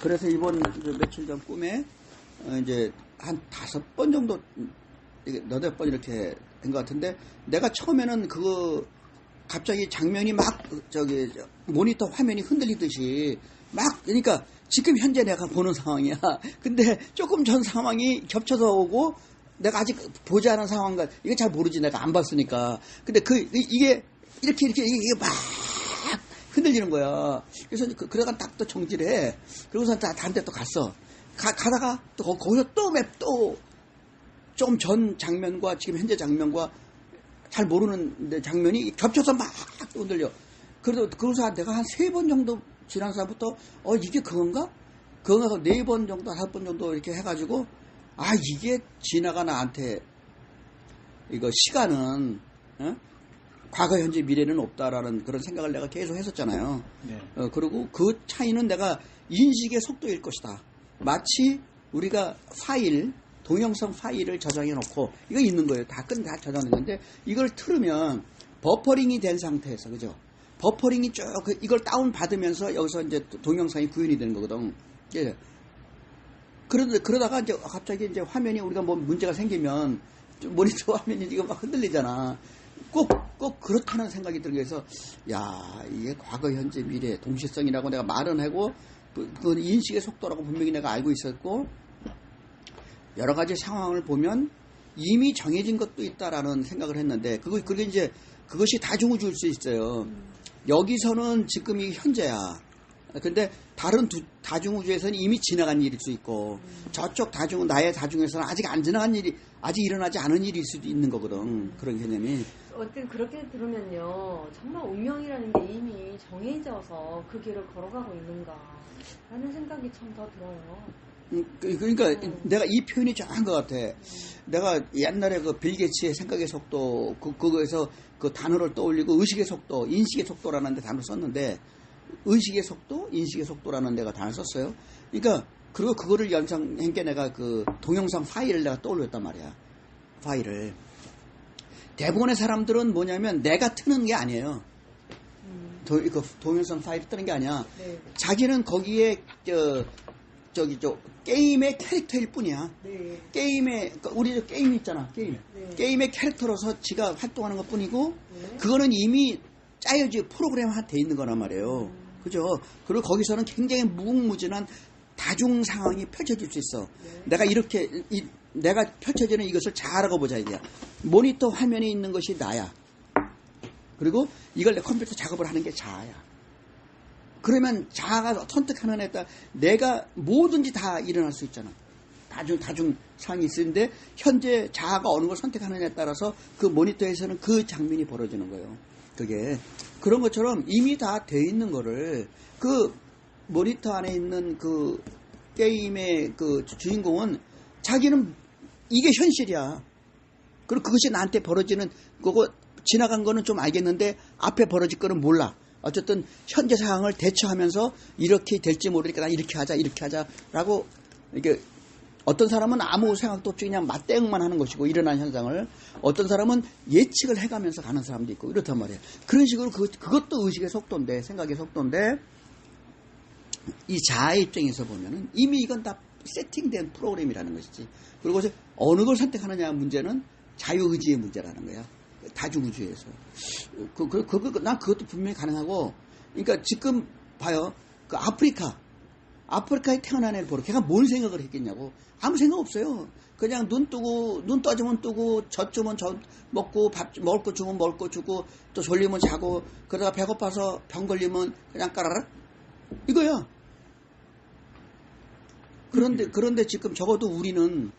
그래서 이번 그 며칠 전 꿈에 이제 한 5번 정도, 8번 이렇게 된 것 같은데, 내가 처음에는 그거 갑자기 장면이 막 모니터 화면이 흔들리듯이 막, 그러니까 지금 현재 내가 보는 상황이야. 근데 조금 전 상황이 겹쳐서 오고 내가 아직 보지 않은 상황과 이거 잘 모르지, 내가 안 봤으니까. 근데 이게 이렇게 막 흔들리는 거야. 그래서 그러다가 딱 또 정지를 해. 그러고서 다른 데 또 갔어. 가다가 또 거기서 또 좀 전 장면과 지금 현재 장면과 잘 모르는 장면이 겹쳐서 막 또 흔들려. 그래서 내가 한 3번 정도 지난 사람부터 이게 그건가? 그건가? 4번 정도, 5번 정도 이렇게 해가지고 이게 지나가 나한테 이거 시간은 과거, 현재, 미래는 없다라는 그런 생각을 내가 계속 했었잖아요. 네. 그리고 그 차이는 내가 인식의 속도일 것이다. 마치 우리가 동영상 파일을 저장해 놓고, 이거 있는 거예요. 다 저장된 건데, 이걸 틀으면 버퍼링이 된 상태에서, 그죠? 버퍼링이 쭉, 이걸 다운받으면서 여기서 이제 동영상이 구현이 되는 거거든. 예. 그러다가 이제 갑자기 이제 화면이 우리가 뭐 문제가 생기면, 모니터 화면이 이거 막 흔들리잖아. 꼭 그렇다는 생각이 들어서, 이게 과거, 현재, 미래, 동시성이라고 내가 말은 하고, 그 인식의 속도라고 분명히 내가 알고 있었고, 여러 가지 상황을 보면 이미 정해진 것도 있다라는 생각을 했는데, 그게 이제, 그것이 다중우주일 수 있어요. 여기서는 지금 이 현재야. 근데 다른 다중우주에서는 이미 지나간 일일 수 있고, 저쪽 나의 다중에서는 아직 안 지나간 일이, 아직 일어나지 않은 일일 수도 있는 거거든. 그런 개념이. 어쨌든 그렇게 들으면요, 정말 운명이라는 게 이미 정해져서 그 길을 걸어가고 있는가 라는 생각이 참 더 들어요. 그러니까 내가 이 표현이 정확한 것 같아. 내가 옛날에 그 빌 게이츠의 생각의 속도, 그거에서 그 단어를 떠올리고 의식의 속도, 인식의 속도라는 데 단어를 썼는데, 의식의 속도, 인식의 속도라는 데가 단어를 썼어요. 그러니까 그리고 그거를 연상한 게 내가 그 동영상 파일을 내가 떠올렸단 말이야. 파일을. 대부분의 사람들은 뭐냐면 내가 트는 게 아니에요. 그 동영상 파일을 뜨는 게 아니야. 네. 자기는 거기에 게임의 캐릭터일 뿐이야. 네. 우리 게임 있잖아. 게임. 네. 게임의 캐릭터로서 지가 활동하는 것 뿐이고, 네. 그거는 이미 프로그램화 돼 있는 거란 말이에요. 그죠? 그리고 거기서는 굉장히 무궁무진한 다중 상황이 펼쳐질 수 있어. 네. 내가 펼쳐지는 이것을 자아라고 보자, 이거야. 모니터 화면에 있는 것이 나야. 그리고 이걸 내 컴퓨터 작업을 하는 게 자아야. 그러면 자아가 선택하는 애에 따라 내가 뭐든지 다 일어날 수 있잖아. 다중 상황이 있는데, 현재 자아가 어느 걸 선택하느냐에 따라서 그 모니터에서는 그 장면이 벌어지는 거예요. 그게. 그런 것처럼 이미 다 돼 있는 거를 그 모니터 안에 있는 그 게임의 그 주인공은 자기는 이게 현실이야. 그리고 그것이 나한테 벌어지는 그거 지나간 거는 좀 알겠는데 앞에 벌어질 거는 몰라. 어쨌든 현재 상황을 대처하면서 이렇게 될지 모르니까 나 이렇게 하자라고, 이게 어떤 사람은 아무 생각도 없이 그냥 맞대응만 하는 것이고, 일어난 현상을 어떤 사람은 예측을 해가면서 가는 사람도 있고 이렇단 말이에요. 그런 식으로 그것도 의식의 속도인데, 생각의 속도인데, 이 자아의 입장에서 보면은 이미 이건 다 세팅된 프로그램이라는 것이지. 그리고 어느 걸 선택하느냐 문제는 자유의지의 문제라는 거야. 다중우주에서. 난 그것도 분명히 가능하고, 그러니까 지금 봐요. 그 아프리카에 태어난 애를 보러 걔가 뭔 생각을 했겠냐고. 아무 생각 없어요. 그냥 눈 떠주면 뜨고, 젖 주면 젖 먹고, 먹을 거 주면 먹을 거 주고, 또 졸리면 자고, 그러다가 배고파서 병 걸리면 그냥 까라락? 이거야. 그런데 지금 적어도 우리는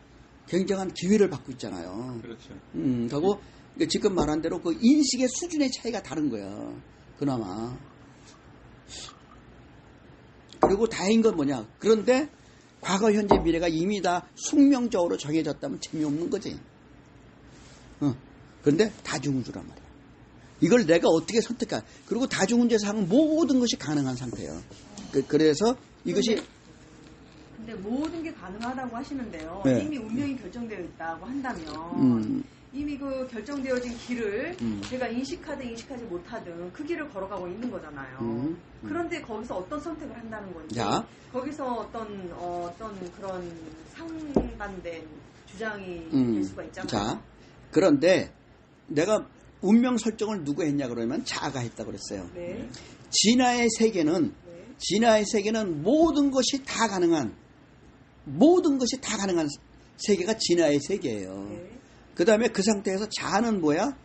굉장한 기회를 받고 있잖아요. 그렇죠. 그리고 지금 말한 대로 그 인식의 수준의 차이가 다른 거야. 그나마. 그리고 다행인 건 뭐냐. 그런데 과거, 현재, 미래가 이미 다 숙명적으로 정해졌다면 재미없는 거지. 그런데 다중우주란 말이야. 이걸 내가 어떻게 선택할. 그리고 다중우주상은 모든 것이 가능한 상태예요. 그래서 이것이. 근데 모든 게 가능하다고 하시는데요. 네. 이미 운명이 결정되어 있다고 한다면 이미 그 결정되어진 길을 음. 제가 인식하든 인식하지 못하든 그 길을 걸어가고 있는 거잖아요. 그런데 거기서 어떤 선택을 한다는 건지, 자. 거기서 어떤 그런 상반된 주장이 될 수가 있잖아요. 자, 그런데 내가 운명 설정을 누가 했냐 그러면 자아가 했다고 그랬어요. 네. 진화의 세계는 네. 진화의 세계는 모든 것이 다 가능한 세계가 진화의 세계예요. 네. 그 다음에 그 상태에서 자아는 뭐야?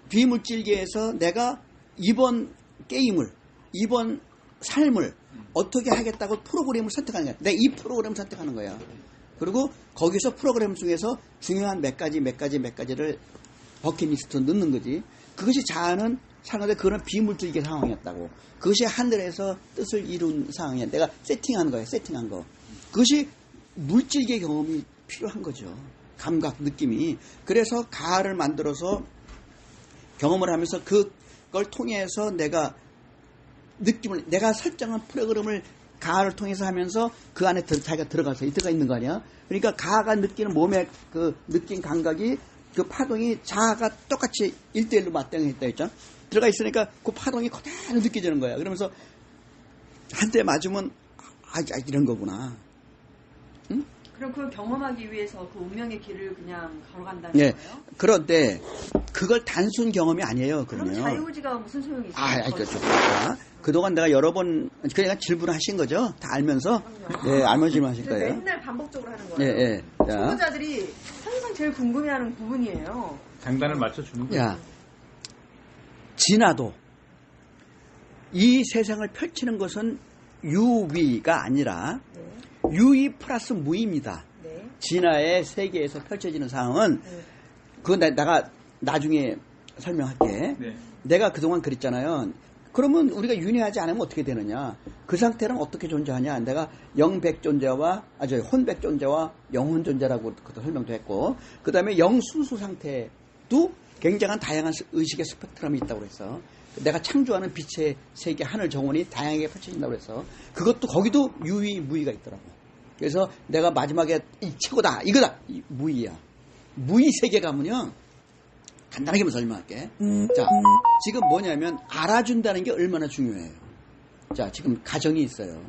비물질계에서 내가 이번 게임을, 이번 삶을 어떻게 하겠다고 프로그램을 선택하는 거야. 내가 이 프로그램을 선택하는 거야. 그리고 거기서 프로그램 중에서 중요한 몇 가지를 버킷리스트에 넣는 거지. 그것이 자아는 사는데 그거는 비물질계 상황이었다고. 그것이 하늘에서 뜻을 이룬 상황이야. 내가 세팅한 거야. 세팅한 거. 그것이 물질계 경험이 필요한 거죠. 감각, 느낌이. 그래서 가를 만들어서 경험을 하면서 그걸 통해서 내가 느낌을, 내가 설정한 프로그램을 가를 통해서 하면서 그 안에 자기가 들어가 있는 거 아니야? 그러니까 가가 느끼는 몸의 그 느낀 감각이 그 파동이 자아가 똑같이 1대1로 맞대응했다 했잖아? 들어가 있으니까 그 파동이 그대로 느껴지는 거야. 그러면서 한 대 맞으면, 이런 거구나. 응? 그럼 그걸 경험하기 위해서 그 운명의 길을 그냥 걸어간다는 예. 거예요? 그런데 그걸 단순 경험이 아니에요. 그럼 그러면. 자유의지가 무슨 소용이 있어요? 좋다. 그동안 내가 여러 번, 그러니까 질문하신 거죠? 다 알면서? 예, 알면서 질문하실 거예요. 맨날 반복적으로 하는 예, 거예요. 예. 자, 초보자들이 항상 제일 궁금해하는 부분이에요. 장단을 맞춰주는 거예요. 야, 진화도 이 세상을 펼치는 것은 유위가 아니라 네. 유위 플러스 무입니다. 네. 진화의 세계에서 펼쳐지는 상황은 네. 그건 내가 나중에 설명할게. 네. 내가 그동안 그랬잖아요. 그러면 우리가 윤회하지 않으면 어떻게 되느냐? 그 상태는 어떻게 존재하냐? 내가 영백 존재와 혼백 존재와 영혼 존재라고 그것도 설명도 했고, 그 다음에 영순수 상태도 굉장한 다양한 의식의 스펙트럼이 있다고 그랬어. 내가 창조하는 빛의 세계 하늘 정원이 다양하게 펼쳐진다고 그래서 그것도 거기도 유의 무의가 있더라고. 그래서 내가 마지막에 이 최고다 이거다 이 무의야. 무의 세계 가면요 간단하게 설명할게. 자, 지금 뭐냐면 알아준다는 게 얼마나 중요해요. 자, 지금 가정이 있어요.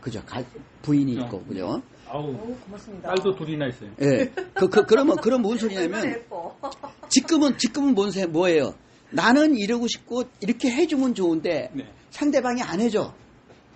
그죠? 부인이 있고 그죠? 아우, 오, 고맙습니다. 딸도 둘이나 있어요. 예. 그러면 뭔 얼마나 소리냐면 예뻐. 지금은 뭐예요? 나는 이러고 싶고 이렇게 해주면 좋은데 네. 상대방이 안 해줘.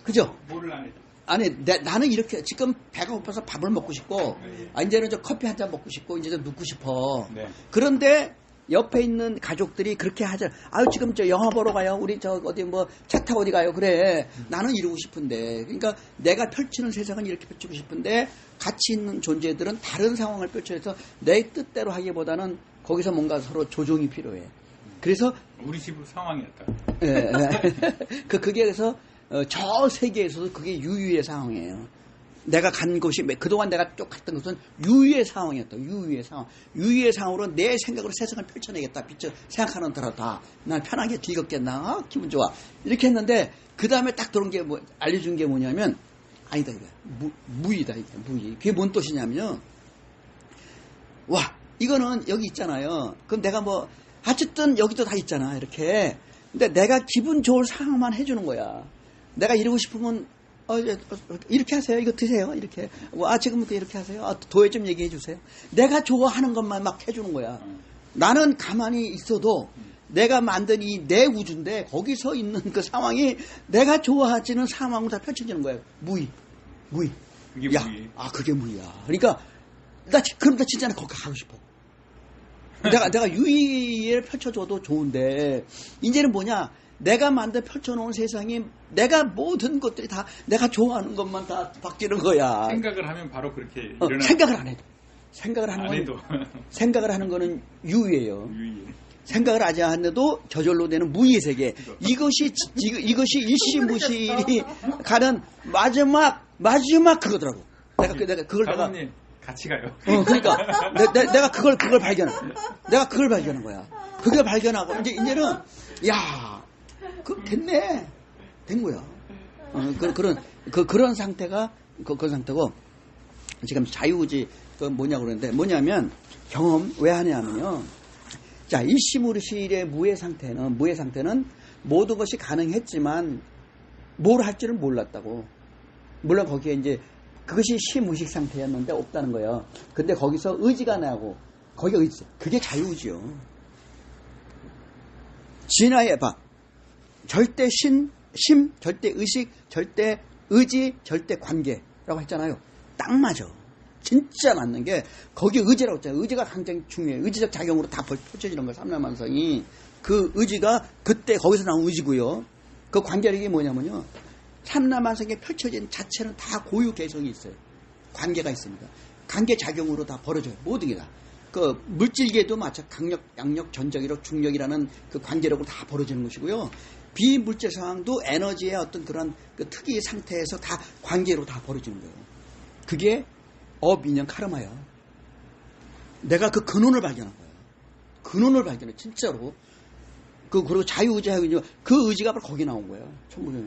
그죠? 뭐를 안 해? 아니, 나는 이렇게 지금 배가 고파서 밥을 먹고 싶고, 이제는 저 커피 한 잔 먹고 싶고, 이제 좀 눕고 싶어. 네. 그런데 옆에 있는 가족들이 그렇게 하잖아. 아유, 지금 저 영화 보러 가요. 우리 저 어디 뭐 차 타고 어디 가요. 그래. 나는 이러고 싶은데. 그러니까 내가 펼치는 세상은 이렇게 펼치고 싶은데, 같이 있는 존재들은 다른 상황을 펼쳐서 내 뜻대로 하기보다는 거기서 뭔가 서로 조종이 필요해. 그래서 우리 집 상황이었다. 예, 그게 그래서 저 세계에서도 그게 유유의 상황이에요. 내가 간 곳이 그동안 내가 쭉 갔던 것은 유유의 상황이었다. 유유의 상황. 유유의 상황으로 내 생각으로 세상을 펼쳐내겠다. 빛을 생각하는 대로 다. 난 편하게 즐겁겠나? 기분 좋아. 이렇게 했는데 그 다음에 딱 들어온 게 알려준 게 뭐냐면 아니다 이거 무의다 이게 무의. 그게 뭔 뜻이냐면요. 와 이거는 여기 있잖아요. 그럼 내가 어쨌든 여기도 다 있잖아 이렇게. 근데 내가 기분 좋을 상황만 해주는 거야. 내가 이러고 싶으면 이렇게 하세요. 이거 드세요. 이렇게. 지금부터 이렇게 하세요. 도에 좀 얘기해 주세요. 내가 좋아하는 것만 막 해주는 거야. 나는 가만히 있어도 내가 만든 이 내 우주인데 거기서 있는 그 상황이 내가 좋아하지는 상황으로 다 펼쳐지는 거예요. 무의. 그게 야, 무의. 그게 무의야. 그러니까 그럼 나 진짜 거기 가고 싶어. 내가 유의를 펼쳐줘도 좋은데 이제는 뭐냐? 내가 펼쳐놓은 세상이 내가 모든 것들이 다 내가 좋아하는 것만 다 바뀌는 거야. 생각을 하면 바로 그렇게 일어나. 생각을 안 해도. 생각을 안 하는 해도. 생각을 하는 거는 유의예요. 유의. 생각을 하지 않아도 저절로 되는 무의의 세계. 이것이 일시무실이 가는 마지막 그거더라고. 내가 그걸 사모님 같이 가요. 그러니까 내가 그걸 발견한. 내가 그걸 발견한 거야. 그걸 발견하고 이제는 됐네. 된 거야. 그런 상태가 그런 상태고 지금 자유의지 그 뭐냐고 그러는데 뭐냐면 경험 왜 하냐면요. 자, 일시무실의 무의 상태는 모든 것이 가능했지만 뭘 할지는 몰랐다고. 물론 거기에 이제 그것이 시무식 상태였는데 없다는 거예요. 근데 거기서 의지가 나고 거기가 의지. 그게 자유의지요. 진화해봐. 절대 심, 절대 의식, 절대 의지, 절대 관계라고 했잖아요. 딱 맞아. 진짜 맞는 게 거기 의지라고 했잖아요. 의지가 굉장히 중요해요. 의지적 작용으로 다 펼쳐지는 거예요. 삼라만성이. 그 의지가 그때 거기서 나온 의지고요. 그 관계력이 뭐냐면요. 삼라만성에 펼쳐진 자체는 다 고유 개성이 있어요. 관계가 있습니다. 관계 작용으로 다 벌어져요. 모든 게 다. 그 물질계도 마찬 강력, 양력, 전적이력, 중력이라는 그 관계력으로 다 벌어지는 것이고요. 비물질 상황도 에너지의 어떤 그런 그 특이 상태에서 다 관계로 다 벌어지는 거예요. 그게 업, 인연, 카르마야. 내가 그 근원을 발견한 거야. 근원을 발견해, 진짜로. 그리고 자유의지, 그 의지가 바로 거기 나온 거야. 천부경에.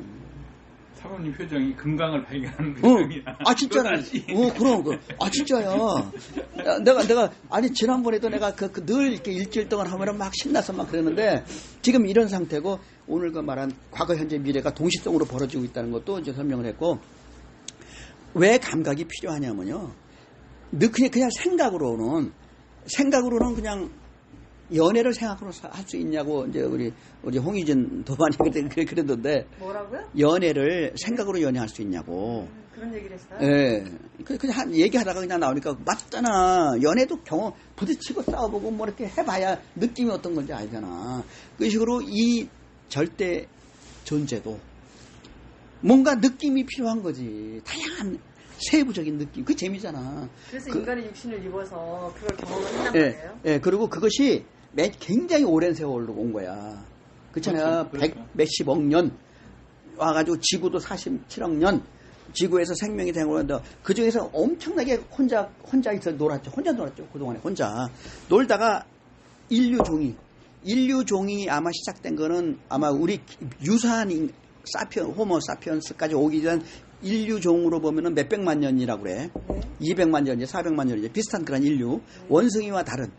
사모님 표정이 금강을 발견하는 표정이야. 아, 진짜네. 그럼. 아, 진짜야. 내가, 아니, 지난번에도 내가 늘 이렇게 일주일 동안 하면 막 신나서 막 그랬는데, 지금 이런 상태고, 오늘 그 말한 과거, 현재, 미래가 동시성으로 벌어지고 있다는 것도 이제 설명을 했고, 왜 감각이 필요하냐면요. 그냥 생각으로는 그냥 연애를 생각으로 할 수 있냐고, 이제 우리 홍희진 도반이 그랬던데. 뭐라고요? 연애를 생각으로 연애할 수 있냐고. 그런 얘기를 했어요? 예. 그냥 얘기하다가 그냥 나오니까 맞잖아. 연애도 경험, 부딪히고 싸워보고 뭐 이렇게 해봐야 느낌이 어떤 건지 알잖아. 그 식으로 이 절대 존재도 뭔가 느낌이 필요한 거지. 다양한 세부적인 느낌. 그 재미잖아. 그래서 인간의 육신을 입어서 그걸 경험을 했단 예, 말이에요? 예. 그리고 그것이 굉장히 오랜 세월로 온 거야. 그렇잖아요. 그렇죠. 110억 년 와가지고 지구도 47억 년 지구에서 생명이 된 거는데 그 중에서 엄청나게 혼자 놀았죠. 혼자 놀았죠. 그동안에 혼자 놀다가 인류 종이 아마 시작된 거는 아마 우리 유사한 호모 사피언스까지 오기 전 인류 종으로 보면은 몇백만 년이라고 그래. 네. 200만 년이지, 400만 년이지. 비슷한 그런 인류. 원숭이와 다른,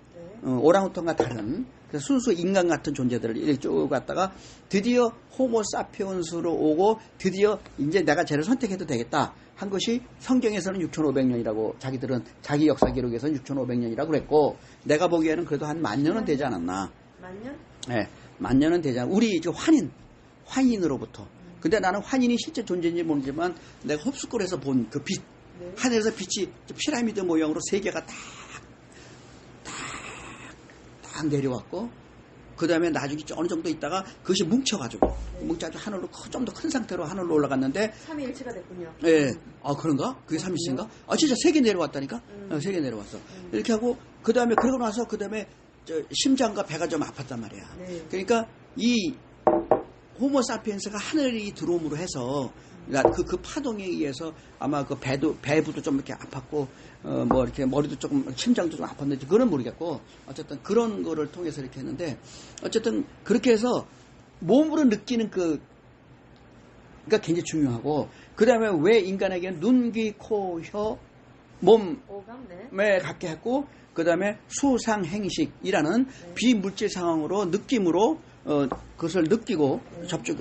오랑우탄과 다른, 그래서 순수 인간 같은 존재들을 이렇게 쭉 갔다가 드디어 호모 사피언스로 오고 드디어 이제 내가 쟤를 선택해도 되겠다 한 것이 성경에서는 6,500년이라고 자기들은 자기 역사 기록에서는 6,500년이라고 그랬고 내가 보기에는 그래도 한 10,000년은 되지 않았나. 10,000년? 네, 10,000년은 되지 않았나. 우리 이제 환인으로부터. 근데 나는 환인이 실제 존재인지 모르지만 내가 흡수골에서 본 그 빛, 네. 하늘에서 빛이 피라미드 모양으로 세 개가 딱 내려왔고 그 다음에 나중에 어느 정도 있다가 그것이 뭉쳐가지고 하늘로 좀 더 큰 상태로 하늘로 올라갔는데 삼위일체가 됐군요. 예, 아 그런가? 그게 삼위일체인가? 아 진짜 세 개 내려왔다니까? 세 개 내려왔어. 이렇게 하고 그 다음에 그러고 나서 그 다음에 심장과 배가 좀 아팠단 말이야. 네. 그러니까 이 호모 사피엔스가 하늘이 들어옴으로 해서 그 파동에 의해서 아마 그 배부도 좀 이렇게 아팠고 뭐 이렇게 머리도 조금 심장도 좀 아팠는지 그건 모르겠고 어쨌든 그런 거를 통해서 이렇게 했는데 어쨌든 그렇게 해서 몸으로 느끼는 그러니까 굉장히 중요하고 그 다음에 왜 인간에게는 눈, 귀, 코, 혀, 몸에 오감, 네. 갖게 했고 그 다음에 수상행식이라는 비물질 상황으로 느낌으로 그것을 느끼고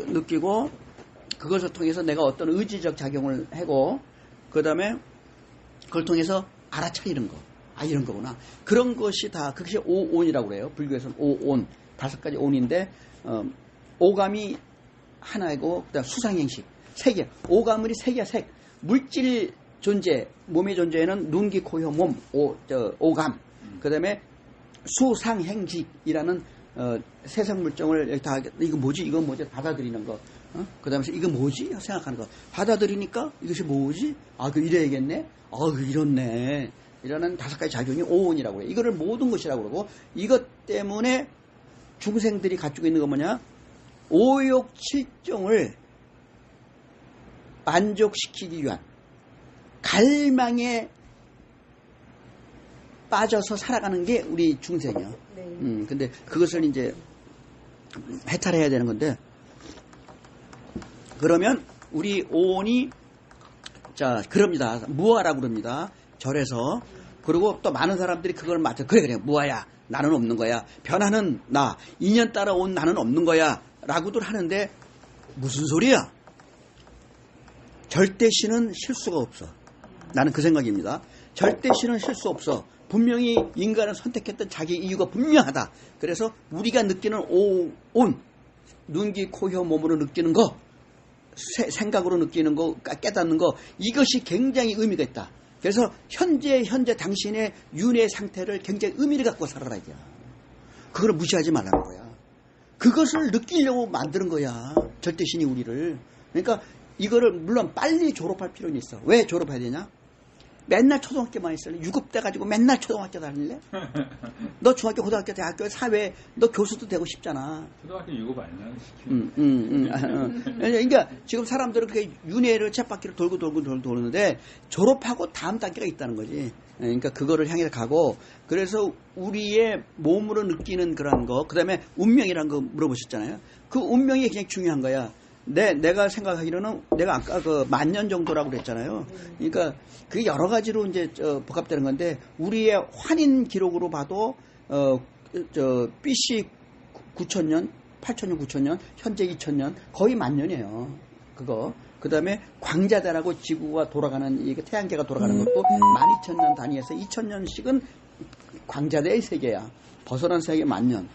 느끼고 그것을 통해서 내가 어떤 의지적 작용을 하고 그 다음에 그걸 통해서 알아차리는 거. 아 이런 거구나. 그런 것이 다 그것이 오온이라고 그래요. 불교에서는 오온 5가지 온인데 오감이 하나이고 그다음 수상행식 3개. 오감이 3개야. 색. 물질 존재 몸의 존재에는 눈, 귀, 코, 혀, 몸 오감. 그 다음에 수상행식이라는 세상물정을 다 이거 뭐지 받아들이는 거. 그 다음에 이거 뭐지 생각하는 거. 받아들이니까 이것이 뭐지? 아, 그 이래야겠네. 아, 그 이렇네. 이러는 5가지 작용이 오온이라고 해요. 이거를 모든 것이라고 그러고 이것 때문에 중생들이 가지고 있는 건 뭐냐? 5욕 7종을 만족시키기 위한 갈망에 빠져서 살아가는 게 우리 중생이요. 네. 근데 그것을 이제 해탈해야 되는 건데 그러면 우리 오온이 자 그럽니다. 무아라고 그럽니다. 절에서. 그리고 또 많은 사람들이 그걸 맞춰. 그래, 무아야. 나는 없는 거야. 변화는 나. 인연 따라 온 나는 없는 거야. 라고들 하는데, 무슨 소리야? 절대 신은 실수가 없어. 나는 그 생각입니다. 절대 신은 실수 없어. 분명히 인간을 선택했던 자기 이유가 분명하다. 그래서 우리가 느끼는 온, 눈, 귀, 코, 혀, 몸으로 느끼는 거, 생각으로 느끼는 거, 깨닫는 거, 이것이 굉장히 의미가 있다. 그래서 현재 당신의 윤회 상태를 굉장히 의미를 갖고 살아라. 이게. 그걸 무시하지 말라는 거야. 그것을 느끼려고 만드는 거야. 절대신이 우리를. 그러니까 이거를 물론 빨리 졸업할 필요는 있어. 왜 졸업해야 되냐? 맨날 초등학교만 있을래? 6급 돼가지고 맨날 초등학교 다닐래? 너 중학교, 고등학교, 대학교, 사회, 너 교수도 되고 싶잖아. 초등학교 6급 아니냐? 시키는. 그러니까 지금 사람들은 그게 윤회를 쳇바퀴를 돌고 도는데 졸업하고 다음 단계가 있다는 거지. 그러니까 그거를 향해 가고, 그래서 우리의 몸으로 느끼는 그런 거, 그 다음에 운명이라는 거 물어보셨잖아요. 그 운명이 굉장히 중요한 거야. 내가 생각하기로는 내가 아까 그 10,000년 정도라고 그랬잖아요. 그러니까 그게 여러 가지로 이제 복합되는 건데, 우리의 환인 기록으로 봐도 BC 9,000년, 8,000년, 9,000년, 현재 2,000년, 거의 10,000년이에요. 그거. 그 다음에 광자대라고 지구가 돌아가는, 이게 태양계가 돌아가는 것도 12,000년 단위에서 2,000년씩은 광자대의 세계야. 벗어난 세계 10,000년.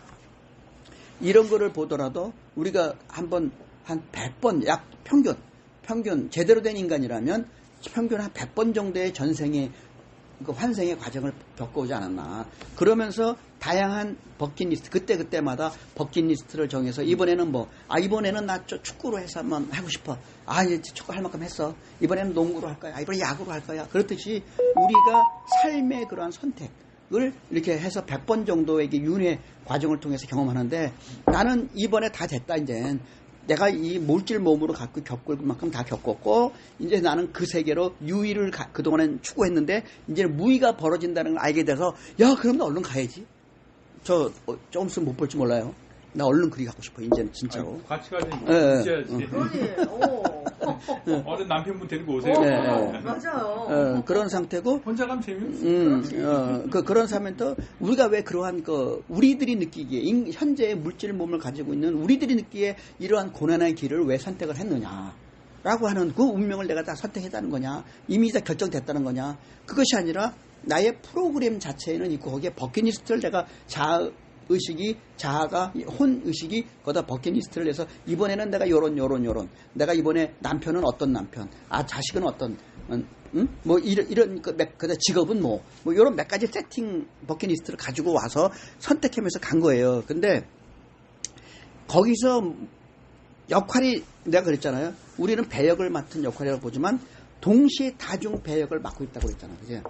이런 거를 보더라도 우리가 한번 한 100번, 약 평균, 제대로 된 인간이라면 평균 한 100번 정도의 전생의, 그 환생의 과정을 겪어오지 않았나. 그러면서 다양한 버킷리스트, 그때마다 버킷리스트를 정해서, 이번에는 이번에는 나 축구로 해서 한번 하고 싶어. 이제 축구 할 만큼 했어. 이번에는 농구로 할 거야. 이번에 야구로 할 거야. 그렇듯이 우리가 삶의 그러한 선택을 이렇게 해서 100번 정도의 윤회 과정을 통해서 경험하는데, 나는 이번에 다 됐다, 이제. 내가 이 몰질 몸으로 갖고 겪을 만큼 다 겪었고, 이제 나는 그 세계로 유의를 그동안엔 추구했는데, 이제 무의가 벌어진다는 걸 알게 돼서, 야, 그럼 나 얼른 가야지. 조금 있으면 못 볼지 몰라요. 나 얼른 그리 가고 싶어, 이제는 진짜로. 같이 가야지. 있어야지. 어른 남편분 데리고 오세요. 맞아요. 그런 상태고, 혼자 가면 재미없어. 그런 상태도 우리가 왜 그러한 우리들이 느끼기에, 현재의 물질 몸을 가지고 있는 우리들이 느끼기에 이러한 고난의 길을 왜 선택을 했느냐 라고 하는 그 운명을 내가 다 선택했다는 거냐, 이미 다 결정됐다는 거냐. 그것이 아니라 나의 프로그램 자체에는 있고, 거기에 버킷리스트를 내가 자아가 혼의식이 거기다 버킷리스트를 해서, 이번에는 내가 요런 내가 이번에 남편은 어떤 남편, 자식은 어떤, 이런 직업은 요런 몇 가지 세팅 버킷리스트를 가지고 와서 선택하면서 간 거예요. 근데 거기서 역할이, 내가 그랬잖아요. 우리는 배역을 맡은 역할이라고 보지만 동시에 다중 배역을 맡고 있다고 그랬잖아요. 그죠?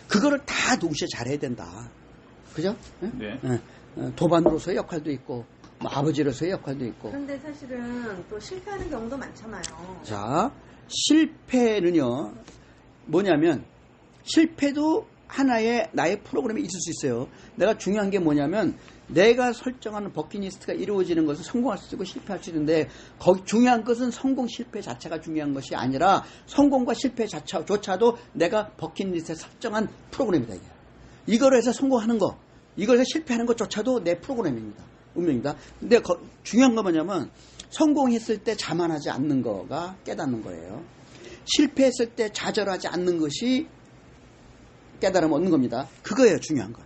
그거를 다 동시에 잘해야 된다. 그죠? 네. 도반으로서의 역할도 있고, 아버지로서의 역할도 있고. 그런데 사실은 또 실패하는 경우도 많잖아요. 자, 실패는요, 뭐냐면, 실패도 하나의 나의 프로그램이 있을 수 있어요. 내가 중요한 게 뭐냐면, 내가 설정하는 버킷리스트가 이루어지는 것은 성공할 수 있고 실패할 수 있는데, 거기 중요한 것은 성공 실패 자체가 중요한 것이 아니라, 성공과 실패 자체조차도 내가 버킷리스트에 설정한 프로그램이다. 이거를 해서 성공하는 거, 이걸 해서 실패하는 것조차도 내 프로그램입니다. 운명입니다. 근데 중요한 건 뭐냐면, 성공했을 때 자만하지 않는 거가 깨닫는 거예요. 실패했을 때 좌절하지 않는 것이 깨달음 얻는 겁니다. 그거예요, 중요한 건.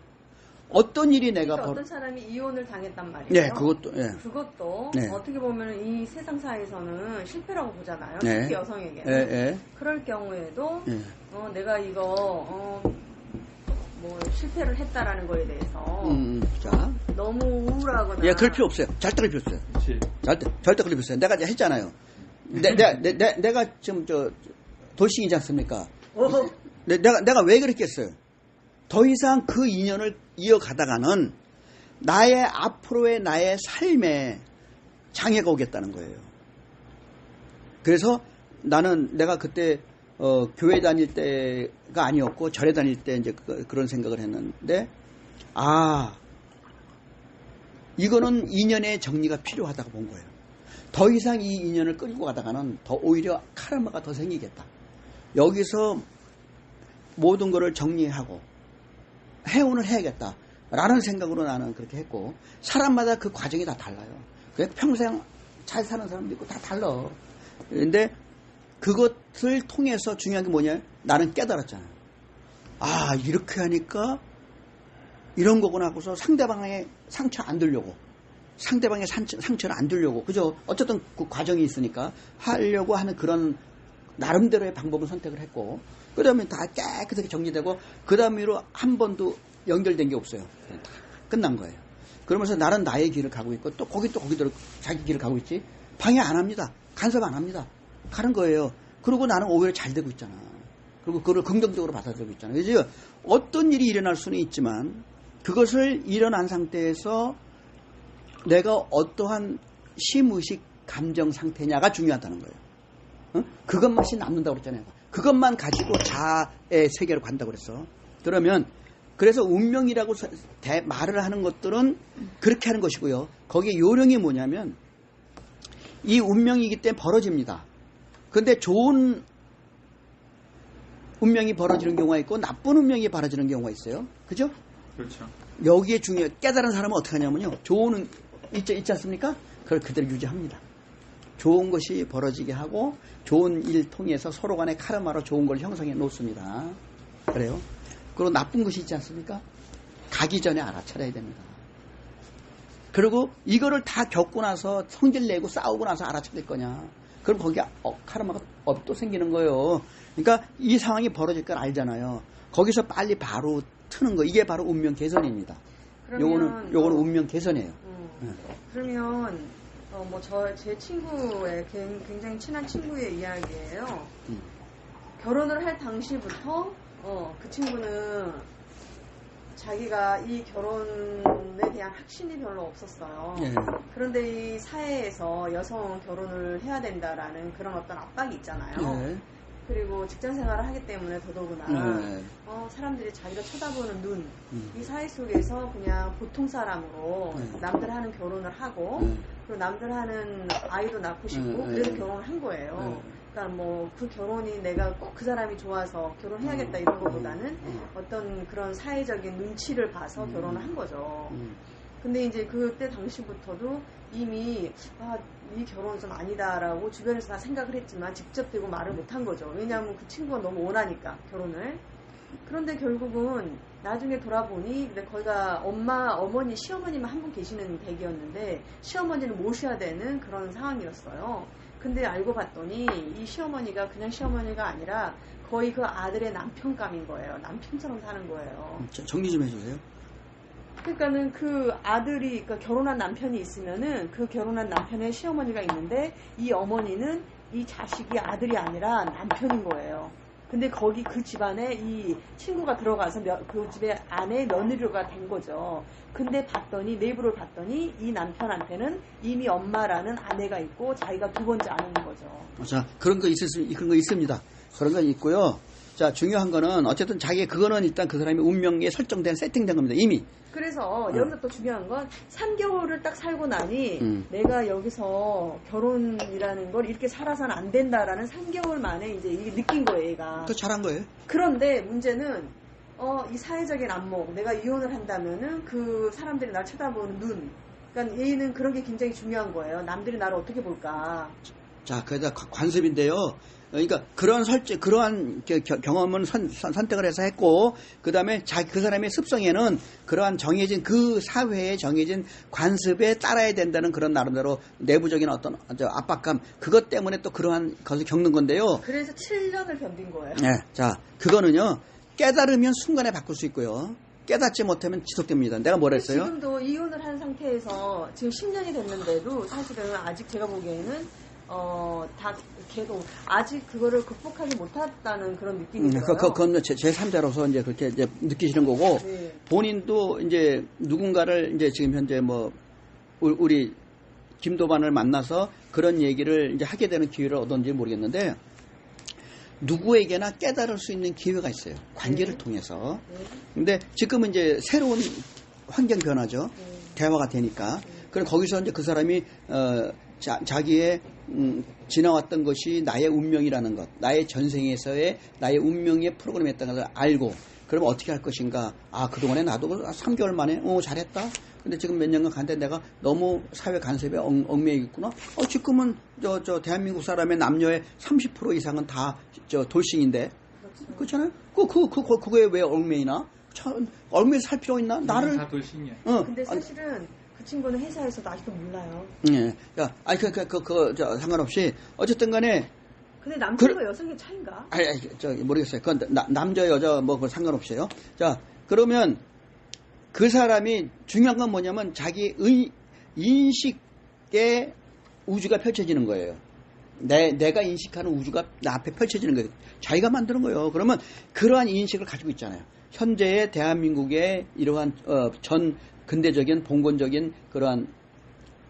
어떤 일이 내가 어떤 사람이 이혼을 당했단 말이에요. 네, 그것도. 그것도 네. 어떻게 보면 이 세상사에서는 실패라고 보잖아요. 네. 특히 여성에게는. 네. 그럴 경우에도 네. 내가 이거 실패를 했다라는 거에 대해서 자, 너무 우울하거나. 그럴 필요 없어요. 절대 그럴 필요 없어요. 그렇지. 절대 그럴 필요 없어요. 내가 이제 했잖아요. 내가 지금 돌싱이지 않습니까? 내가 왜 그랬겠어요? 더 이상 그 인연을 이어가다가는 나의 앞으로의 나의 삶에 장애가 오겠다는 거예요. 그래서 내가 그때 교회 다닐 때가 아니었고 절에 다닐 때 이제 그런 생각을 했는데, 이거는 인연의 정리가 필요하다고 본 거예요. 더 이상 이 인연을 끌고 가다가는 더 오히려 카르마가 더 생기겠다. 여기서 모든 거를 정리하고 해운을 해야겠다. 라는 생각으로 나는 그렇게 했고, 사람마다 그 과정이 다 달라요. 그래 평생 잘 사는 사람도 있고 다 달라. 근데 그것을 통해서 중요한 게 뭐냐? 나는 깨달았잖아. 아, 이렇게 하니까 이런 거구나 하고서 상대방의 상처 안 들려고. 상대방의 상처를 안 들려고. 그죠? 어쨌든 그 과정이 있으니까 하려고 하는 그런 나름대로의 방법을 선택을 했고, 그 다음에 다 깨끗하게 정리되고, 그 다음으로 한 번도 연결된 게 없어요. 다 끝난 거예요. 그러면서 나는 나의 길을 가고 있고, 또 거기대로 자기 길을 가고 있지. 방해 안 합니다. 간섭 안 합니다. 가는 거예요. 그리고 나는 오히려 잘 되고 있잖아. 그리고 그걸 긍정적으로 받아들이고 있잖아. 그래서 어떤 일이 일어날 수는 있지만, 그것을 일어난 상태에서 내가 어떠한 심의식 감정 상태냐가 중요하다는 거예요. 어? 그것만이 남는다고 그랬잖아요. 그것만 가지고 자아의 세계로 간다고 그랬어. 그러면 그래서 운명이라고 말을 하는 것들은 그렇게 하는 것이고요. 거기에 요령이 뭐냐면 이 운명이기 때문에 벌어집니다. 그런데 좋은 운명이 벌어지는 경우가 있고 나쁜 운명이 벌어지는 경우가 있어요. 그죠? 그렇죠. 여기에 깨달은 사람은 어떻게 하냐면요. 좋은 있지 않습니까? 그걸 그대로 유지합니다. 좋은 것이 벌어지게 하고 좋은 일 통해서 서로 간의 카르마로 좋은 걸 형성해 놓습니다. 그래요. 그리고 나쁜 것이 있지 않습니까? 가기 전에 알아차려야 됩니다. 그리고 이거를 다 겪고 나서 성질 내고 싸우고 나서 알아차릴 거냐. 그럼 거기에 카르마가 또 생기는 거예요. 그러니까 이 상황이 벌어질 걸 알잖아요. 거기서 빨리 바로 트는 거. 이게 바로 운명 개선입니다. 요거는 운명 개선이에요. 그러면 제 친구의 굉장히 친한 친구의 이야기예요. 결혼을 할 당시부터 그 친구는 자기가 이 결혼에 대한 확신이 별로 없었어요. 예. 그런데 이 사회에서 여성은 결혼을 해야 된다라는 그런 어떤 압박이 있잖아요. 예. 그리고 직장 생활을 하기 때문에 더더구나 네. 사람들이 자기가 쳐다보는 눈, 이 사회 속에서 그냥 보통 사람으로 남들 하는 결혼을 하고 그리고 남들 하는 아이도 낳고 싶고 그래서 결혼을 한 거예요. 그러니까 뭐 그 결혼이 내가 꼭 그 사람이 좋아서 결혼해야겠다 이런 것보다는 어떤 그런 사회적인 눈치를 봐서 결혼을 한 거죠. 근데 이제 그때 당시부터도 이미 이 결혼은 좀 아니다라고 주변에서 다 생각을 했지만 직접 대고 말을 못한 거죠. 왜냐하면 그 친구가 너무 원하니까 결혼을. 그런데 결국은 나중에 돌아보니 거기가 어머니, 시어머니만 한 분 계시는 댁이었는데 시어머니를 모셔야 되는 그런 상황이었어요. 근데 알고 봤더니 이 시어머니가 그냥 시어머니가 아니라 거의 그 아들의 남편감인 거예요. 남편처럼 사는 거예요. 정리 좀 해주세요. 그러니까는 그 아들이, 그러니까 결혼한 남편이 있으면은 그 결혼한 남편의 시어머니가 있는데 이 어머니는 이 자식이 아들이 아니라 남편인 거예요. 근데 거기 그 집안에 이 친구가 들어가서 그 집의 아내 며느리가 된 거죠. 근데 내부를 봤더니 이 남편한테는 이미 엄마라는 아내가 있고 자기가 두 번째 아내인 거죠. 자, 그런 거 있습니다. 그런 건 있고요. 자, 중요한 거는 어쨌든 그거는 일단 그 사람이 운명에 설정된 세팅된 겁니다. 이미. 그래서 여기서 또 중요한 건 3개월을 딱 살고 나니 내가 여기서 결혼이라는 걸 이렇게 살아서는 안 된다라는 3개월 만에 이제 이게 느낀 거예요, 얘가. 그 잘한 거예요. 그런데 문제는 이 사회적인 안목, 내가 이혼을 한다면은 그 사람들이 날 쳐다보는 눈. 그러니까 얘는 그런 게 굉장히 중요한 거예요. 남들이 나를 어떻게 볼까. 자, 그래서 관습인데요. 그러니까 그러한 경험은 선택을 해서 했고, 그 다음에 그 사람의 습성에는 그러한 정해진 그 사회에 정해진 관습에 따라야 된다는 그런 나름대로 내부적인 어떤 압박감, 그것 때문에 또 그러한 것을 겪는 건데요. 그래서 7년을 견딘 거예요. 네, 자, 그거는요, 깨달으면 순간에 바꿀 수 있고요. 깨닫지 못하면 지속됩니다. 내가 뭐라 했어요? 지금도 이혼을 한 상태에서 지금 10년이 됐는데도 사실은 아직 제가 보기에는 계속 아직 그거를 극복하지 못했다는 그런 느낌이 들어요. 그건 제3자로서 이제 그렇게 이제 느끼시는 거고, 네. 본인도 이제 누군가를 이제 지금 현재 우리 김도반을 만나서 그런 얘기를 이제 하게 되는 기회를 얻었는지 모르겠는데, 누구에게나 깨달을 수 있는 기회가 있어요. 관계를 통해서. 근데 지금은 이제 새로운 환경 변화죠. 대화가 되니까. 그럼 거기서 이제 그 사람이 자기의 지나왔던 것이 나의 운명이라는 것, 나의 전생에서의 나의 운명의 프로그램이었다는 것을 알고, 그럼 어떻게 할 것인가? 아, 그동안에 나도 3개월 만에, 잘했다? 근데 지금 몇 년간 간데 내가 너무 사회 간섭에 얽매여 있구나? 지금은, 대한민국 사람의 남녀의 30% 이상은 다, 돌싱인데. 그렇잖아요? 그거에 왜 얽매이나? 얽매여 살 필요 있나? 나를. 다 돌싱이야. 근데 사실은 그 친구는 회사에서도 아직도 몰라요. 예. 야, 상관없이, 어쨌든 간에, 근데 남성과 여성의 차이인가? 모르겠어요. 그건 남자, 여자, 그건 상관없어요. 자, 그러면 그 사람이 중요한 건 뭐냐면 자기 인식의 우주가 펼쳐지는 거예요. 내가 인식하는 우주가 나 앞에 펼쳐지는 거예요. 자기가 만드는 거예요. 그러면 그러한 인식을 가지고 있잖아요. 현재의 대한민국의 이러한, 전 근대적인, 봉건적인 그러한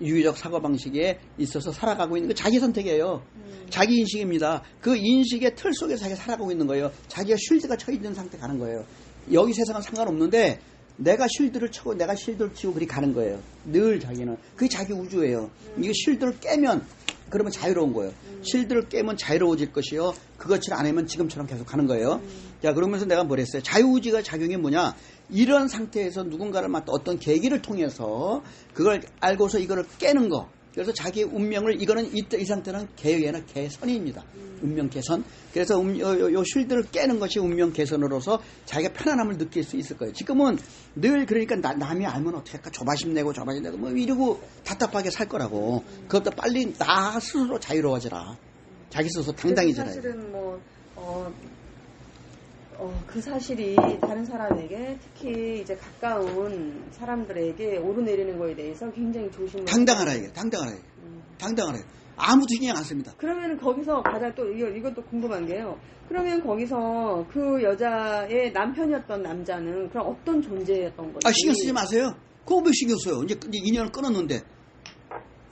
유기적 사고방식에 있어서 살아가고 있는 거 자기 선택이에요. 자기 인식입니다. 그 인식의 틀 속에서 자기가 살아가고 있는 거예요. 자기가 쉴드가 쳐 있는 상태 가는 거예요. 여기 세상은 상관없는데 내가 쉴드를 쳐고 내가 쉴드를 치고 그리 가는 거예요. 늘 자기는. 그게 자기 우주예요. 이거 쉴드를 깨면 그러면 자유로운 거예요. 쉴드를 깨면 자유로워질 것이요. 그것을 안 하면 지금처럼 계속 가는 거예요. 자, 그러면서 내가 뭘 했어요? 자유우지가 작용이 뭐냐? 이런 상태에서 누군가를 어떤 계기를 통해서 그걸 알고서 이거를 깨는 거. 그래서 자기의 운명을, 이거는 이 상태는 개의나 개선입니다. 운명 개선. 그래서 요 쉴드를 깨는 것이 운명 개선으로서 자기가 편안함을 느낄 수 있을 거예요. 지금은 늘 그러니까 남이 알면 어떡할까? 조바심 내고 이러고 답답하게 살 거라고. 그것보다 빨리 나 스스로 자유로워져라. 자기 스스로 당당해져라. 사실은 그 사실이 다른 사람에게, 특히 이제 가까운 사람들에게 오르내리는 거에 대해서 굉장히 조심을. 당당하라 이게. 당당하라. 아무도 신경 안 씁니다. 그러면 거기서 가장 또 이것도 궁금한 게요. 그러면 거기서 그 여자의 남편이었던 남자는 그럼 어떤 존재였던 거지? 신경 쓰지 마세요. 그거 왜 신경 써요? 이제 인연을 끊었는데.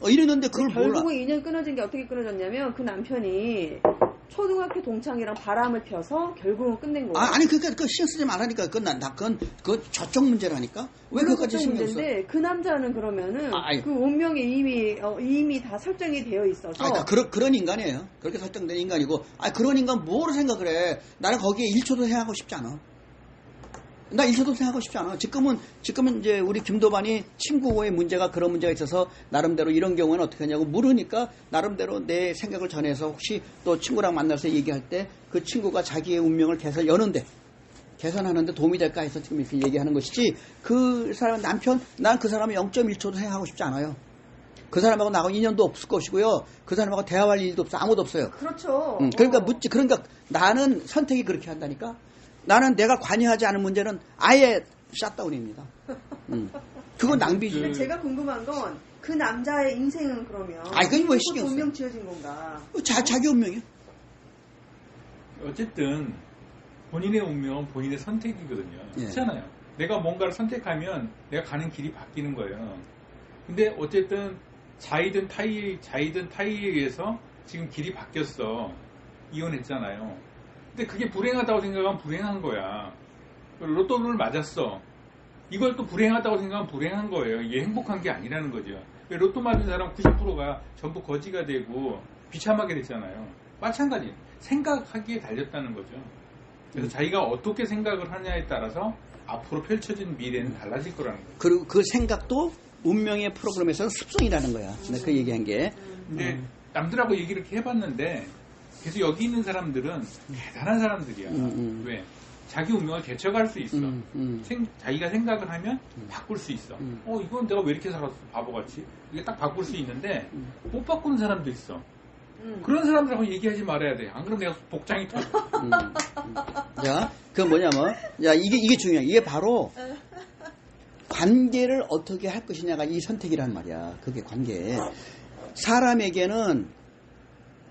이랬는데 그걸 몰라. 결국은 인연 끊어진 게 어떻게 끊어졌냐면 그 남편이 초등학교 동창이랑 바람을 펴서 결국은 끝낸 거예요. 아니 그러니까 신경 쓰지 말라니까. 그건 저쪽 문제라니까. 왜 그것까지 신경 써? 그 남자는 그러면은 그 운명이 이미 다 설정이 되어 있어서. 그런 인간이에요. 그렇게 설정된 인간이고. 그런 인간 뭐로 생각을 해? 나는 거기에 1초도 생각하고 싶지 않아. 나 1초도 생각하고 싶지 않아. 지금은 이제 우리 김도반이 친구의 문제가 그런 문제가 있어서 나름대로 이런 경우는 어떻게 하냐고 물으니까 나름대로 내 생각을 전해서 혹시 또 친구랑 만나서 얘기할 때 그 친구가 자기의 운명을 개선하는데 도움이 될까 해서 지금 이렇게 얘기하는 것이지, 그 사람 남편, 난 그 사람이 0.1초도 생각하고 싶지 않아요. 그 사람하고 나하고 인연도 없을 것이고요. 그 사람하고 대화할 일도 없어. 아무도 없어요. 그렇죠. 그러니까 나는 선택이 그렇게 한다니까. 나는 내가 관여하지 않은 문제는 아예 샷다운입니다. 그건 낭비지. 제가 궁금한 건 그 남자의 인생은 그러면 그건 왜 신경 써? 운명 지어진 건가? 자기 운명이요. 어쨌든 본인의 운명은 본인의 선택이거든요. 그렇잖아요. 내가 뭔가를 선택하면 내가 가는 길이 바뀌는 거예요. 근데 어쨌든 자이든 타이에 의해서 지금 길이 바뀌었어. 이혼했잖아요. 근데 그게 불행하다고 생각하면 불행한 거야. 로또를 맞았어. 이걸 또 불행하다고 생각하면 불행한 거예요. 이게 행복한 게 아니라는 거죠. 로또 맞은 사람 90%가 전부 거지가 되고 비참하게 됐잖아요. 마찬가지. 생각하기에 달렸다는 거죠. 그래서 자기가 어떻게 생각을 하냐에 따라서 앞으로 펼쳐진 미래는 달라질 거라는 거예요. 그리고 그 생각도 운명의 프로그램에서는 습성이라는 거야. 그 얘기한 게. 근데 남들하고 얘기를 이렇게 해봤는데 계속 여기 있는 사람들은 대단한 사람들이야. 왜? 자기 운명을 개척할 수 있어. 자기가 생각을 하면 바꿀 수 있어. 이건 내가 왜 이렇게 살았어? 바보같이. 이게 딱 바꿀 수 있는데 못 바꾸는 사람도 있어. 그런 사람들하고 얘기하지 말아야 돼. 안 그러면 내가 복장이 터져. 자, 그건 뭐냐면, 이게 중요해. 이게 바로 관계를 어떻게 할 것이냐가 이 선택이란 말이야. 그게 관계. 사람에게는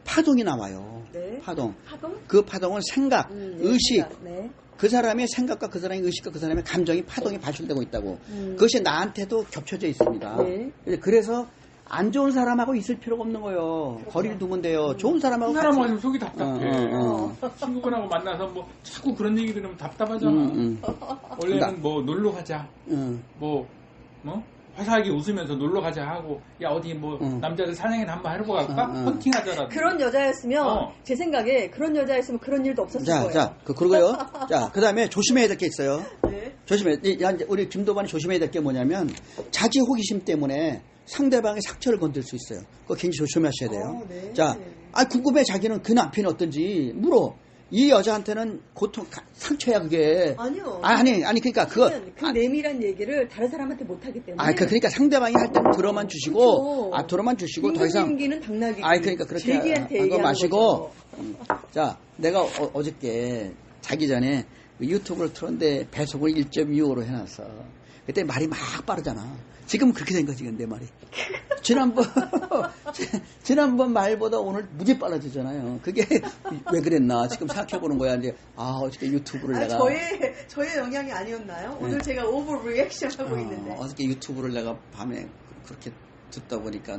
파동이 나와요. 네. 파동. 그 파동은 생각, 의식. 네. 그 사람의 생각과 그 사람의 의식과 그 사람의 감정이 파동이 발출되고 있다고. 그것이 나한테도 겹쳐져 있습니다. 네. 그래서 안 좋은 사람하고 있을 필요가 없는 거예요. 그렇구나. 거리를 두면 돼요. 좋은 사람하고. 그 사람하고 있으면 속이 답답해. 친구분하고 만나서 뭐 자꾸 그런 얘기 들으면 답답하잖아. 원래는 뭐 놀러 가자. 화사하게 웃으면서 놀러 가자 하고 야 어디 뭐 남자들 사냥이나 한번 하러 갈까? 헌팅하자라도 그런 여자였으면 제 생각에 그런 여자였으면 그런 일도 없었을 거예요. 자, 그러고요. 자, 그다음에 조심해야 될 게 있어요. 네. 우리 김도반이 조심해야 될 게 뭐냐면 자기 호기심 때문에 상대방의 상처를 건들 수 있어요. 그거 굉장히 조심하셔야 돼요. 네. 자, 궁금해 자기는 그 남편이 어떤지 물어. 이 여자한테는 상처야 그게. 아니요. 아니 그러니까 그 내밀한 얘기를 다른 사람한테 못 하기 때문에. 그러니까 상대방이 할 때는 들어만 주시고, 그렇죠. 들어만 주시고 더 이상. 임기는 당나귀. 그러니까 그렇게 하고 마시고. 자, 내가 어저께 자기 전에 유튜브를 틀었는데 배속을 1.25로 해놨어. 그때 말이 막 빠르잖아. 지금 그렇게 된 거지, 내 말이. 지난번 말보다 오늘 무지 빨라지잖아요. 그게 왜 그랬나 지금 생각해보는 거야. 이제 어저께 유튜브를 내가 저의 영향이 아니었나요? 오늘 제가 오버 리액션 하고 있는데. 어저께 유튜브를 내가 밤에 그렇게 듣다 보니까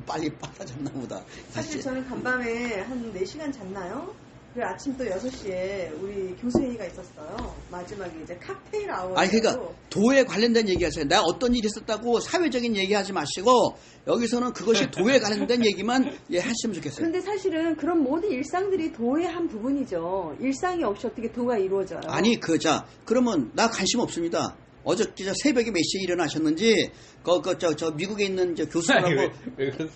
빨리 빨라졌나 보다. 사실 저는 간밤에 한 4시간 잤나요? 그리고 아침 또 6시에 우리 교수회의가 있었어요. 마지막에 이제 칵테일 아워. 그러니까 도에 관련된 얘기 하세요. 내가 어떤 일이 있었다고 사회적인 얘기 하지 마시고 여기서는 그것이 도에 관련된 얘기만 하시면 좋겠어요. 근데 사실은 그런 모든 일상들이 도의 한 부분이죠. 일상이 없이 어떻게 도가 이루어져요? 그러면 나 관심 없습니다. 어저께 새벽에 몇 시에 일어나셨는지, 저 미국에 있는 교수라고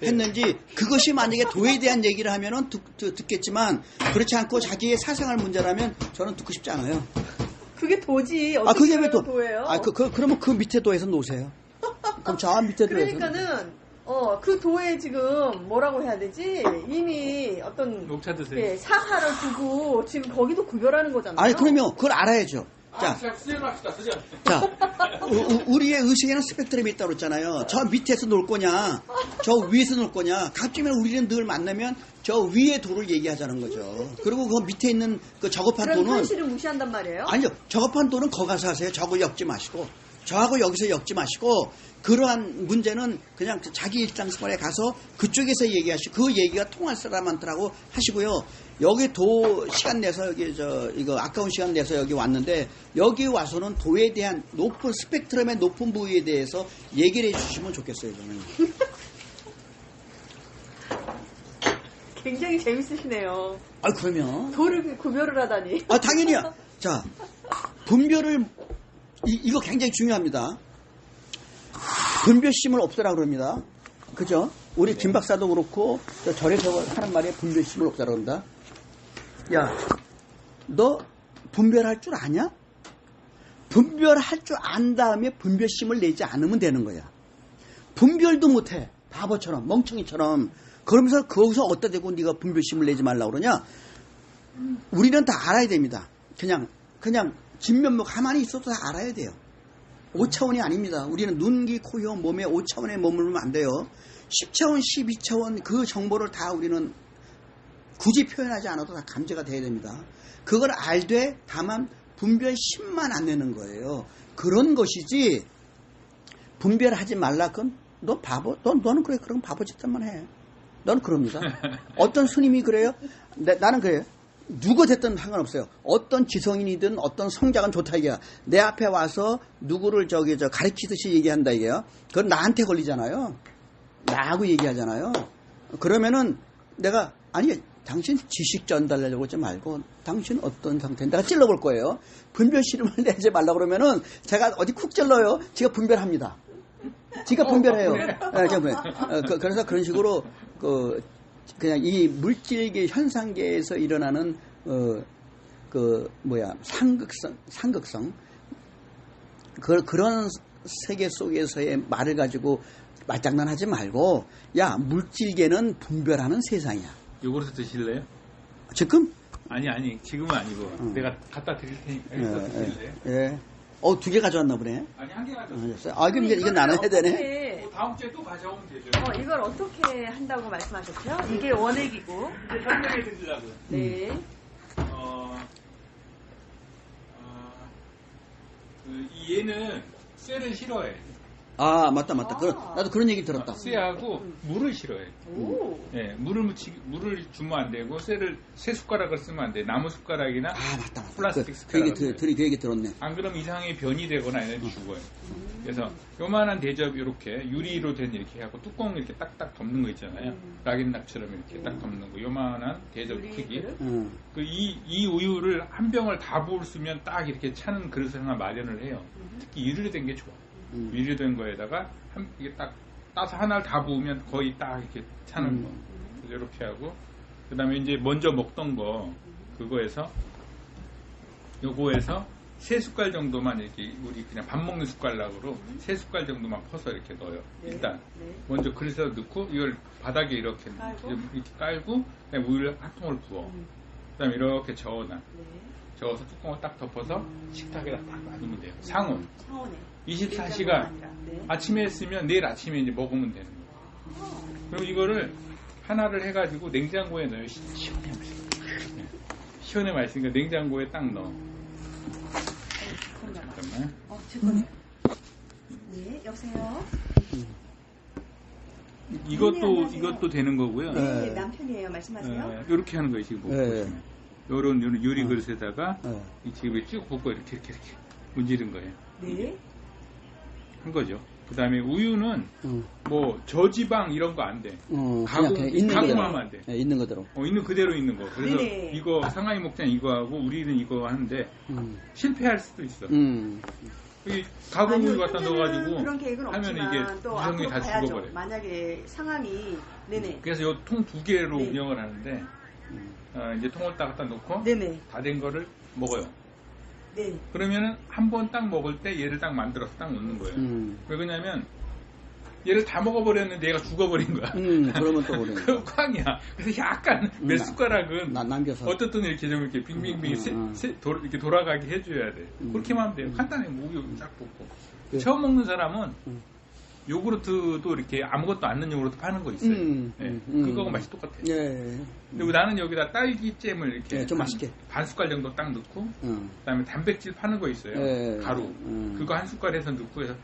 했는지, 그것이 만약에 도에 대한 얘기를 하면은 듣겠지만, 그렇지 않고 자기의 사생활 문제라면 저는 듣고 싶지 않아요. 그게 도지. 어떻게 그게 왜 도예요? 그러면 그 밑에 도에서 놓으세요. 그럼 저 밑에 도에서. 그러니까는, 그 도에 지금 뭐라고 해야 되지? 이미 어떤. 녹차 드세요. 사하를 두고 지금 거기도 구별하는 거잖아요. 그러면 그걸 알아야죠. 자, 우리의 의식에는 스펙트럼이 있다고 그랬잖아요. 저 밑에서 놀 거냐, 저 위에서 놀 거냐. 가끔은 우리는 늘 만나면 저 위의 도를 얘기하자는 거죠. 그리고 그 밑에 있는 그 저급한 그럼 도는. 현실을 무시한단 말이에요? 아니요. 저급한 도는 거 가서 하세요. 저거 엮지 마시고. 저하고 여기서 엮지 마시고. 그러한 문제는 그냥 자기 일상생활에 가서 그쪽에서 얘기하시고 그 얘기가 통할 사람한테라고 하시고요. 여기 도 시간 내서 이거 아까운 시간 내서 여기 왔는데 여기 와서는 도에 대한 높은 스펙트럼의 높은 부위에 대해서 얘기를 해주시면 좋겠어요. 저는. 굉장히 재밌으시네요. 그러면 도를 구별을 하다니. 당연히요. 자, 분별을 이거 굉장히 중요합니다. 분별심을 없애라 그럽니다. 그죠? 우리 김 박사도 그렇고 절에서 하는 말에 분별심을 없애라 그런다. 야, 너 분별할 줄 아냐? 분별할 줄 안 다음에 분별심을 내지 않으면 되는 거야. 분별도 못해. 바보처럼 멍청이처럼. 그러면서 거기서 어디다 대고 네가 분별심을 내지 말라고 그러냐? 우리는 다 알아야 됩니다. 그냥 진면목 가만히 있어도 다 알아야 돼요. 5차원이 아닙니다. 우리는 눈, 귀, 코, 혀, 몸에 5차원에 머물면 안 돼요. 10차원, 12차원 그 정보를 다 우리는 굳이 표현하지 않아도 다 감지가 돼야 됩니다. 그걸 알되 다만 분별심만 안 내는 거예요. 그런 것이지 분별하지 말라. 그건 너 바보, 너는 그래. 그럼 바보 짓만 해. 넌 그럽니다. 어떤 스님이 그래요? 나는 그래요. 누가 됐든 상관없어요. 어떤 지성인이든 어떤 성작은 좋다 이게야. 내 앞에 와서 누구를 가르치듯이 얘기한다 이게요. 그건 나한테 걸리잖아요. 나하고 얘기하잖아요. 그러면은 내가 당신 지식 전달하려고 하지 말고 당신 어떤 상태인데 내가 찔러볼 거예요. 분별심을 내지 말라고 그러면은 제가 어디 쿡 찔러요. 지가 분별합니다. 지가 분별해요. 그래서 그런 식으로 그냥 이 물질계 현상계에서 일어나는 상극성 그런 세계 속에서의 말을 가지고 말장난하지 말고 물질계는 분별하는 세상이야. 요거를 드실래요? 지금? 아니 지금은 아니고 내가 갖다 드릴 테니까 드실래요? 예. 2개 가져왔나 보네. 아니 1개 가져왔어요. 그럼 이건 나눠야 되네. 다음 주에 또 가져오면 되죠. 이걸 어떻게 한다고 말씀하셨죠? 이게 원액이고. 이제 설명해 드리려고요. 네. 얘는 쇠를 싫어해. 아, 맞다. 나도 그런 얘기 들었다. 쇠하고 물을 싫어해. 예, 물을 주면 안 되고 쇠 숟가락을 쓰면 안 돼. 나무 숟가락이나 맞다. 플라스틱 숟가락. 그 얘기 들었네. 안 그러면 이상하게 변이 되거나 얘는 죽어요. 그래서 요만한 대접 이렇게 유리로 된 이렇게 하고 뚜껑 이렇게 딱딱 덮는 거 있잖아요. 락앤락처럼 이렇게 딱 덮는 거. 요만한 대접 크기. 이 우유를 한 병을 다 부을 쓰면 딱 이렇게 차는 그릇을 하나 마련을 해요. 특히 유리로 된 게 좋아. 유리로 된 거에다가 이게 딱 따서 하나를 다 부으면 거의 딱 이렇게 차는 거. 이렇게 하고 그 다음에 이제 먼저 먹던 거 그거에서 요거에서 3숟갈 정도만 이렇게 우리 그냥 밥 먹는 숟가락으로 3숟갈 정도만 퍼서 이렇게 넣어요. 일단 먼저 그릇에 넣고 이걸 바닥에 이렇게 깔고 그다음에 우유를 한 통을 부어. 그다음에 이렇게 저어놔. 저어서 뚜껑을 딱 덮어서 식탁에다 딱 놔두면 돼요. 상온. 24시간. 아침에 했으면 내일 아침에 이제 먹으면 되는 거예요. 그럼 이거를 하나를 해가지고 냉장고에 넣어요. 시원해 맛있어. 시원해 맛있으니까 냉장고에 딱 넣어. 잠깐만. 제 거네요. 네, 여보세요? 이것도 되는 거고요. 네, 남편이에요. 말씀하세요. 이렇게 하는 거예요, 지금 보시면. 요런 유리 그릇에다가 이 지금 쭉 볶고 이렇게 문지른 거예요. 네. 한 거죠. 그 다음에 우유는 뭐 저지방 이런 거 안 돼. 가공하면 안 돼. 있는 그대로. 있는 그대로 있는 거. 그래서 네네. 이거 상하이 목장 이거 하고 우리는 이거 하는데 실패할 수도 있어. 이 가공 우유 갖다 넣어가지고 그런 계획은 하면 없지만 이게 또 유성이 앞으로 다 가야죠. 죽어버려. 만약에 상황이 네네. 그래서 요 통 2개로 네. 운영을 하는데 이제 통을 딱 갖다 놓고 네네. 다 된 거를 먹어요. 네. 그러면은 한 번 딱 먹을 때 얘를 딱 만들어서 딱 넣는 거예요. 왜 그러냐면 얘를 다 먹어버렸는데 얘가 죽어버린 거야. 그러면 또 그래. 그 꽝이야. 그래서 약간 몇 숟가락은 남겨서 어떻든 이렇게 좀 이렇게 빙빙빙 이렇게 돌아가게 해줘야 돼. 그렇게만 하면 돼요. 간단해. 우유 쫙 붓고. 처음 먹는 사람은 요구르트도 이렇게 아무것도 안 넣은 요구르트 파는 거 있어요. 그거하고 맛이 똑같아요. 근데 나는 여기다 딸기잼을 이렇게 좀 맛있게 반 숟갈 정도 딱 넣고 그다음에 단백질 파는 거 있어요. 가루. 그거 한 숟갈 해서 넣고 해서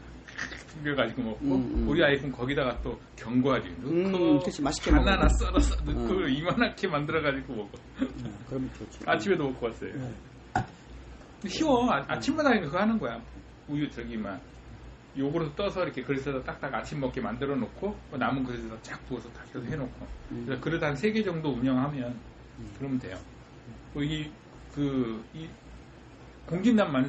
비벼가지고 먹고 우리 아이는 거기다가 또 견과류 넣고 맛있게 바나나 썰어서 넣고 이만하게 만들어가지고 먹어. 그러면 좋지. 아침에도 먹고 왔어요. 쉬워. 아침마다 그거 하는 거야. 우유 저기만 요거로 떠서 이렇게 그릇에다 딱딱 아침 먹게 만들어 놓고 남은 그릇에다 쫙 부어서 다 계속 해놓고 그래서 그릇 한 3개 정도 운영하면 그러면 돼요. 이 공진단 많은